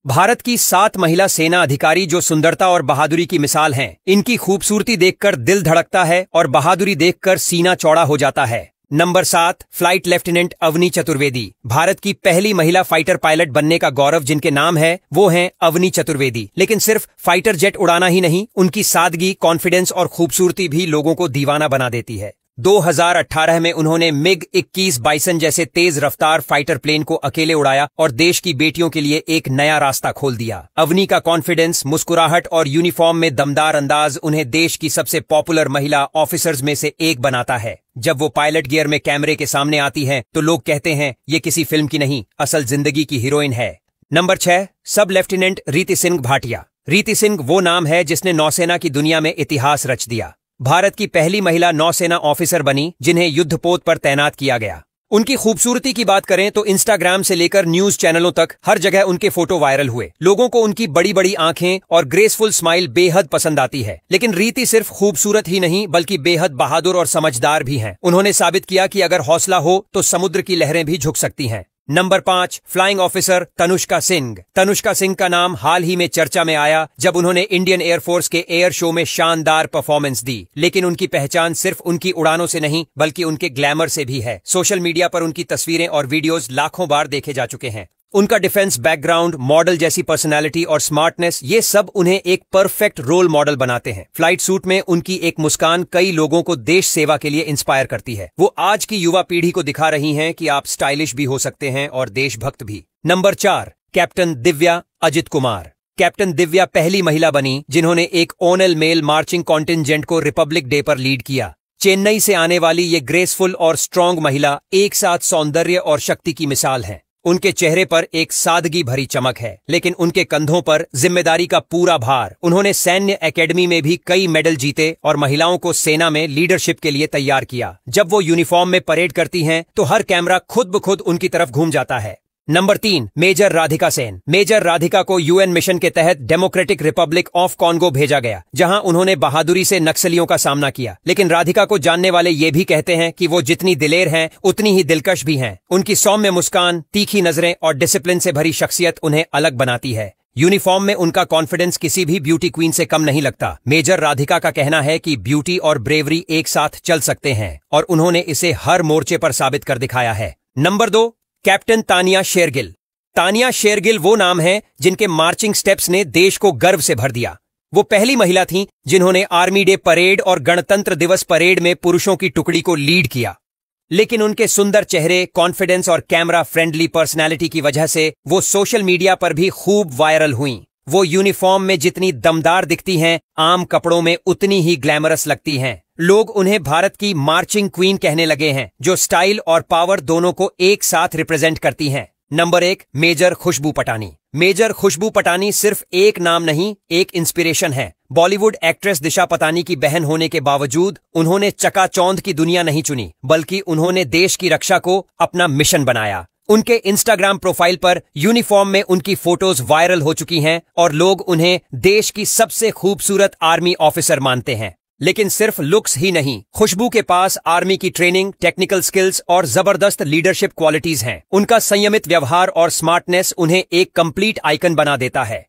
भारत की 7 महिला सेना अधिकारी जो सुंदरता और बहादुरी की मिसाल हैं। इनकी खूबसूरती देखकर दिल धड़कता है और बहादुरी देखकर सीना चौड़ा हो जाता है। Number 7, flight lieutenant Avani Chaturvedi. Bharat की पहली महिला फाइटर पायलट बनने का गौरव जिनके नाम है वो हैं अवनी चतुर्वेदी। लेकिन सिर्फ फाइटर जेट उड़ाना ही नहीं, उनकी सादगी, कॉन्फिडेंस और खूबसूरती भी लोगों को दीवाना बना देती है। 2018 में उन्होंने MiG-21 बाइसन जैसे तेज रफ्तार फाइटर प्लेन को अकेले उड़ाया और देश की बेटियों के लिए एक नया रास्ता खोल दिया। अवनी का कॉन्फिडेंस, मुस्कुराहट और यूनिफॉर्म में दमदार अंदाज उन्हें देश की सबसे पॉपुलर महिला ऑफिसर्स में से एक बनाता है। जब वो पायलट गियर में कैमरे के सामने आती हैं, तो लोग कहते हैं ये किसी फिल्म की नहीं, असल जिंदगी की हीरोइन है। नंबर 6, सब लेफ्टिनेंट रीति सिंह भाटिया। रीति सिंह वो नाम है जिसने नौसेना की दुनिया में इतिहास रच दिया। भारत की पहली महिला नौसेना ऑफिसर बनी जिन्हें युद्धपोत पर तैनात किया गया। उनकी खूबसूरती की बात करें तो इंस्टाग्राम से लेकर न्यूज चैनलों तक हर जगह उनके फोटो वायरल हुए। लोगों को उनकी बड़ी बड़ी आंखें और ग्रेसफुल स्माइल बेहद पसंद आती है। लेकिन रीति सिर्फ खूबसूरत ही नहीं बल्कि बेहद बहादुर और समझदार भी हैं। उन्होंने साबित किया कि अगर हौसला हो तो समुद्र की लहरें भी झुक सकती हैं। Number 5, flying officer Tanushka Singh. Tanushka Singh का नाम हाल ही में चर्चा में आया जब उन्होंने इंडियन एयरफोर्स के एयर शो में शानदार परफॉर्मेंस दी। लेकिन उनकी पहचान सिर्फ उनकी उड़ानों से नहीं बल्कि उनके ग्लैमर से भी है। सोशल मीडिया पर उनकी तस्वीरें और वीडियोस लाखों बार देखे जा चुके हैं। उनका डिफेंस बैकग्राउंड, मॉडल जैसी पर्सनालिटी और स्मार्टनेस, ये सब उन्हें एक परफेक्ट रोल मॉडल बनाते हैं। फ्लाइट सूट में उनकी एक मुस्कान कई लोगों को देश सेवा के लिए इंस्पायर करती है। वो आज की युवा पीढ़ी को दिखा रही हैं कि आप स्टाइलिश भी हो सकते हैं और देशभक्त भी। Number 4, captain Divya Ajit Kumar. Captain Divya पहली महिला बनी जिन्होंने एक ओनल मेल मार्चिंग कॉन्टिंजेंट को रिपब्लिक डे पर लीड किया। चेन्नई से आने वाली ये ग्रेसफुल और स्ट्रांग महिला एक साथ सौंदर्य और शक्ति की मिसाल है। उनके चेहरे पर एक सादगी भरी चमक है, लेकिन उनके कंधों पर जिम्मेदारी का पूरा भार। उन्होंने सैन्य एकेडमी में भी कई मेडल जीते और महिलाओं को सेना में लीडरशिप के लिए तैयार किया। जब वो यूनिफॉर्म में परेड करती हैं, तो हर कैमरा खुद ब खुद उनकी तरफ घूम जाता है। Number 3, major Radhika Sen. Major Radhika को UN मिशन के तहत डेमोक्रेटिक रिपब्लिक ऑफ कॉन्गो भेजा गया, जहां उन्होंने बहादुरी से नक्सलियों का सामना किया। लेकिन राधिका को जानने वाले ये भी कहते हैं कि वो जितनी दिलेर हैं उतनी ही दिलकश भी हैं। उनकी सौम्य मुस्कान, तीखी नजरें और डिसिप्लिन से भरी शख्सियत उन्हें अलग बनाती है। यूनिफॉर्म में उनका कॉन्फिडेंस किसी भी ब्यूटी क्वीन से कम नहीं लगता। मेजर राधिका का कहना है कि ब्यूटी और ब्रेवरी एक साथ चल सकते हैं और उन्होंने इसे हर मोर्चे पर साबित कर दिखाया है। Number 2, captain Tania Shergill. तानिया शेरगिल वो नाम है जिनके मार्चिंग स्टेप्स ने देश को गर्व से भर दिया। वो पहली महिला थीं जिन्होंने आर्मी डे परेड और गणतंत्र दिवस परेड में पुरुषों की टुकड़ी को लीड किया। लेकिन उनके सुंदर चेहरे, कॉन्फिडेंस और कैमरा फ्रेंडली पर्सनैलिटी की वजह से वो सोशल मीडिया पर भी खूब वायरल हुईं। वो यूनिफॉर्म में जितनी दमदार दिखती हैं, आम कपड़ों में उतनी ही ग्लैमरस लगती हैं। लोग उन्हें भारत की मार्चिंग क्वीन कहने लगे हैं, जो स्टाइल और पावर दोनों को एक साथ रिप्रेजेंट करती हैं। नंबर 1, मेजर खुशबू पटानी। मेजर खुशबू पटानी सिर्फ एक नाम नहीं, एक इंस्पिरेशन है। बॉलीवुड एक्ट्रेस दिशा पटानी की बहन होने के बावजूद उन्होंने चकाचौंध की दुनिया नहीं चुनी, बल्कि उन्होंने देश की रक्षा को अपना मिशन बनाया। उनके इंस्टाग्राम प्रोफाइल पर यूनिफॉर्म में उनकी फोटोज वायरल हो चुकी हैं और लोग उन्हें देश की सबसे खूबसूरत आर्मी ऑफिसर मानते हैं। लेकिन सिर्फ लुक्स ही नहीं, खुशबू के पास आर्मी की ट्रेनिंग, टेक्निकल स्किल्स और जबरदस्त लीडरशिप क्वालिटीज हैं। उनका संयमित व्यवहार और स्मार्टनेस उन्हें एक कंप्लीट आइकन बना देता है।